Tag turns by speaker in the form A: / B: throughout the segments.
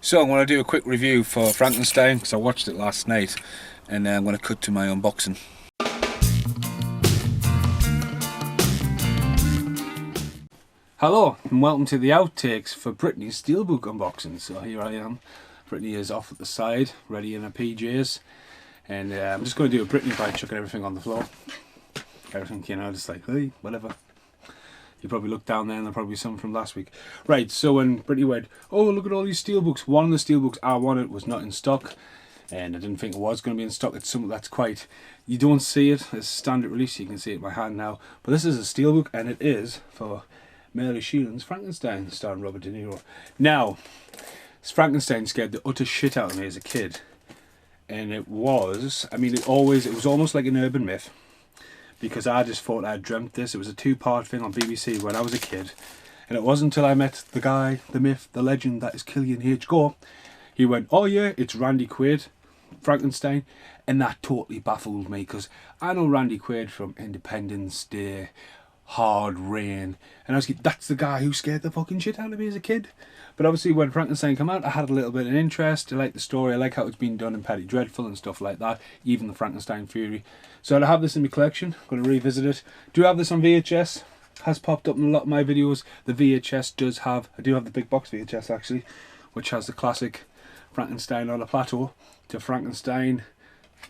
A: So I'm going to do a quick review for Frankinstein because I watched it last night, and I'm going to cut to my unboxing. Hello and welcome to the outtakes for Brittany's Steelbook unboxing. So here I am. Brittany is off at the side, ready in her PJs, and I'm just going to do a Brittany by chucking everything on the floor. Everything, you know, just like, hey, whatever. You probably look down there and there'll probably be some from last week. Right, so when Brittany went, oh, look at all these steelbooks. One of the steelbooks I wanted was not in stock, and I didn't think it was going to be in stock. It's something that's quite, you don't see it as standard release. You can see it in my hand now. But this is a steelbook, and it is for Mary Sheenan's Frankenstein, starring Robert De Niro. Now, Frankenstein scared the utter shit out of me as a kid. And it was, I mean, it was almost like an urban myth. Because I just thought I'd dreamt this. It was a two-part thing on BBC when I was a kid. And it wasn't until I met the guy, the myth, the legend that is Killian H. Gore. He went, oh yeah, it's Randy Quaid, Frankenstein. And that totally baffled me because I know Randy Quaid from Independence Day, Hard Rain. And I was like, that's the guy who scared the fucking shit out of me as a kid. But obviously when Frankenstein came out, I had a little bit of interest. I like the story. I like how it's been done in Petty Dreadful and stuff like that. Even the Frankenstein Fury. So I have this in my collection. I'm going to revisit it. Do have this on VHS. Has popped up in a lot of my videos. The VHS does have, I do have the big box VHS actually, which has the classic Frankenstein on a plateau to Frankenstein.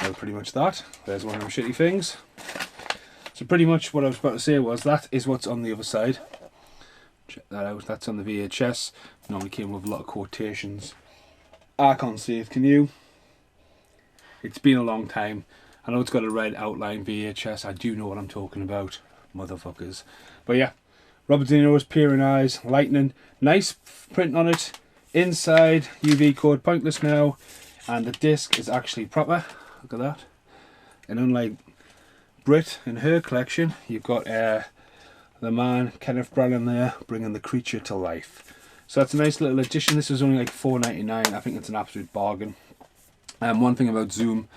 A: Well, pretty much that. There's one of them shitty things. So pretty much what I was about to say was that is what's on the other side. Check that out. That's on the VHS. Normally came with a lot of quotations. I can't see it, can you? It's been a long time. I know it's got a red outline VHS. I do know what I'm talking about, motherfuckers. But yeah, Robert De Niro's peering eyes, lightning, nice print on it. Inside, UV code, pointless now. And the disc is actually proper. Look at that. And unlike Brit in her collection, you've got the man, Kenneth Branagh there, bringing the creature to life. So that's a nice little addition. This was only like $4.99. I think it's an absolute bargain. One thing about Zoom,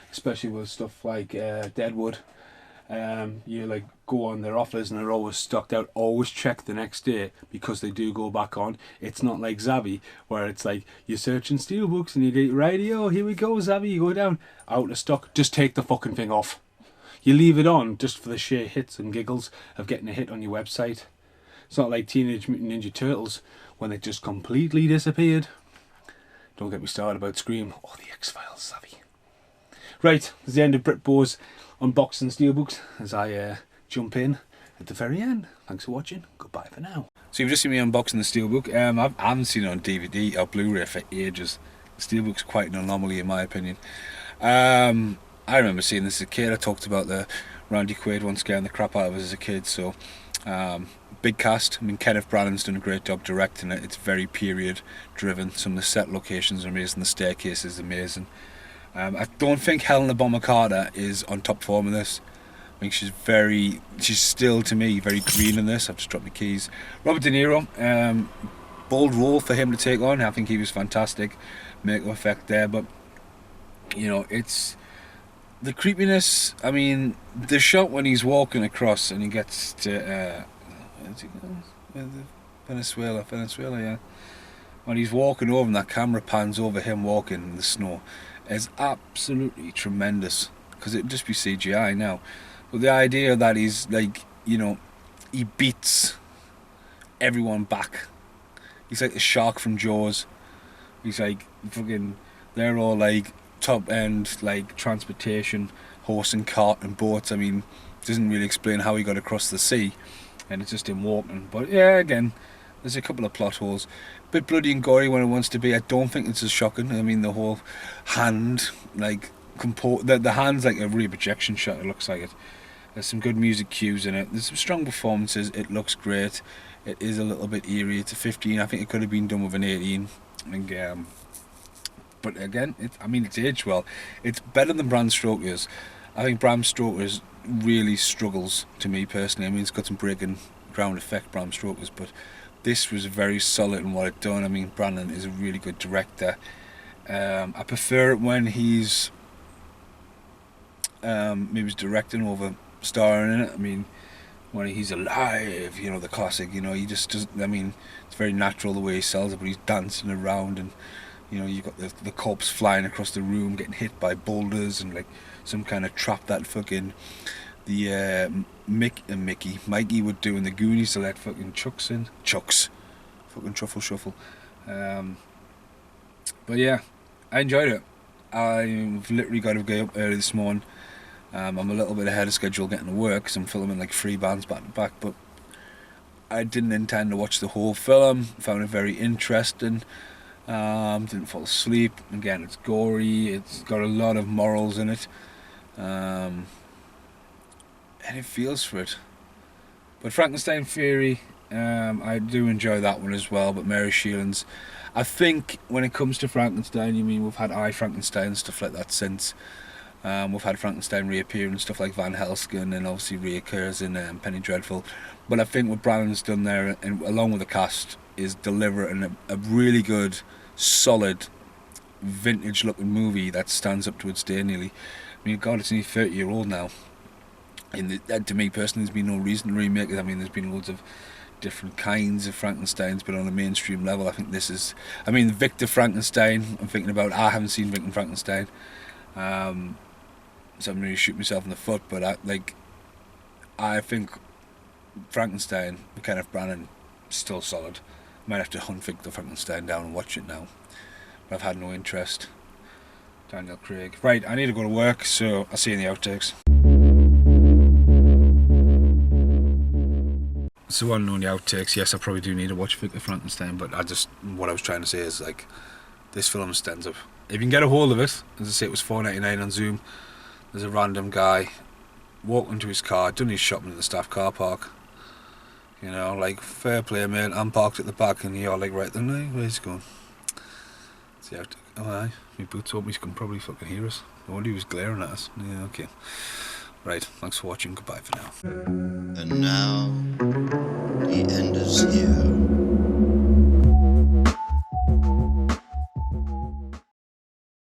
A: especially with stuff like Deadwood, you like go on their offers and they're always stocked out. Always check the next day because they do go back on. It's not like Zavvi where it's like you're searching steelbooks and you get radio, here we go Zavvi, you go down, out of stock, just take the fucking thing off. You leave it on just for the sheer hits and giggles of getting a hit on your website. It's not like Teenage Mutant Ninja Turtles when they just completely disappeared. Don't get me started about Scream or the X-Files, Savvy. Right, that's the end of Britbo's unboxing steelbooks as I jump in at the very end. Thanks for watching. Goodbye for now. So you've just seen me unboxing the steelbook. I haven't seen it on DVD or Blu-ray for ages. The steelbook's quite an anomaly in my opinion. I remember seeing this as a kid. I talked about the Randy Quaid one scaring the crap out of us as a kid. So, big cast. I mean, Kenneth Branagh's done a great job directing it. It's very period driven. Some of the set locations are amazing. The staircase is amazing. I don't think Helena Bonham Carter is on top form in this. I think she's still to me very green in this. I've just dropped my keys. Robert De Niro, bold role for him to take on. I think he was fantastic. Makeup effect there, but you know, it's the creepiness. I mean, the shot when he's walking across and he gets to where's he going? Venezuela, yeah. When he's walking over and that camera pans over him walking in the snow, is absolutely tremendous. Because it'd just be CGI now, but the idea that he's like, you know, he beats everyone back. He's like the shark from Jaws. He's like fucking. They're all like top end like transportation, horse and cart and boats. I mean, doesn't really explain how he got across the sea, and it's just him walking. But yeah, again, there's a couple of plot holes. Bit bloody and gory when it wants to be. I don't think it's as shocking. I mean, the whole hand, like the hand's like a real projection shot. It looks like it. There's some good music cues in it. There's some strong performances. It looks great. It is a little bit eerie. It's a 15. I think it could have been done with an 18. And but again, I mean, it's aged well. It's better than Bram Stoker's. I think Bram Stoker's really struggles, to me personally. I mean, it's got some breaking ground effect, Bram Stoker's, but this was very solid in what it done. I mean, Brandon is a really good director. I prefer it when he's directing over starring in it. I mean, when he's alive, you know, the classic, you know, he just doesn't, I mean, it's very natural the way he sells it, but he's dancing around and You know, you've got the corpse flying across the room, getting hit by boulders and like some kind of trap that fucking Mikey would do in the Goonies to let fucking Chucks, fucking truffle shuffle. But yeah, I enjoyed it. I've literally got to get up early this morning. I'm a little bit ahead of schedule getting to work because I'm filming like 3 bands back to back, but I didn't intend to watch the whole film. Found it very interesting. Didn't fall asleep. Again, it's gory. It's got a lot of morals in it. And it feels for it. But Frankenstein Theory, I do enjoy that one as well. But Mary Shelley's, I think when it comes to Frankenstein, you mean we've had I, Frankenstein and stuff like that since. We've had Frankenstein reappear and stuff like Van Helsing, and obviously reoccurs in Penny Dreadful. But I think what Brandon's done there, and along with the cast, is deliver a really good, solid, vintage-looking movie that stands up to its day nearly. I mean, God, it's only 30-year-old now. And to me personally, there's been no reason to remake it. I mean, there's been loads of different kinds of Frankensteins, but on a mainstream level, I think this is... I mean, Victor Frankenstein, I'm thinking about... I haven't seen Victor Frankenstein. So I'm really shooting myself in the foot, but I think Frankenstein, Kenneth Branagh, still solid. Might have to hunt Victor Frankenstein down and watch it now. But I've had no interest. Daniel Craig. Right, I need to go to work, so I'll see you in the outtakes. So on the outtakes, yes, I probably do need to watch Victor Frankenstein, but what I was trying to say is, like, this film stands up. If you can get a hold of it, as I say, it was $4.99 on Zoom. There's a random guy walking to his car, done his shopping in the staff car park. You know, like, fair play, mate. I'm parked at the back, and you're like, right then, where's he going? See how? Oh, aye. My boots open, he can probably fucking hear us. I wonder he was glaring at us. Yeah, okay. Right, thanks for watching. Goodbye for now.
B: And now, the end is here.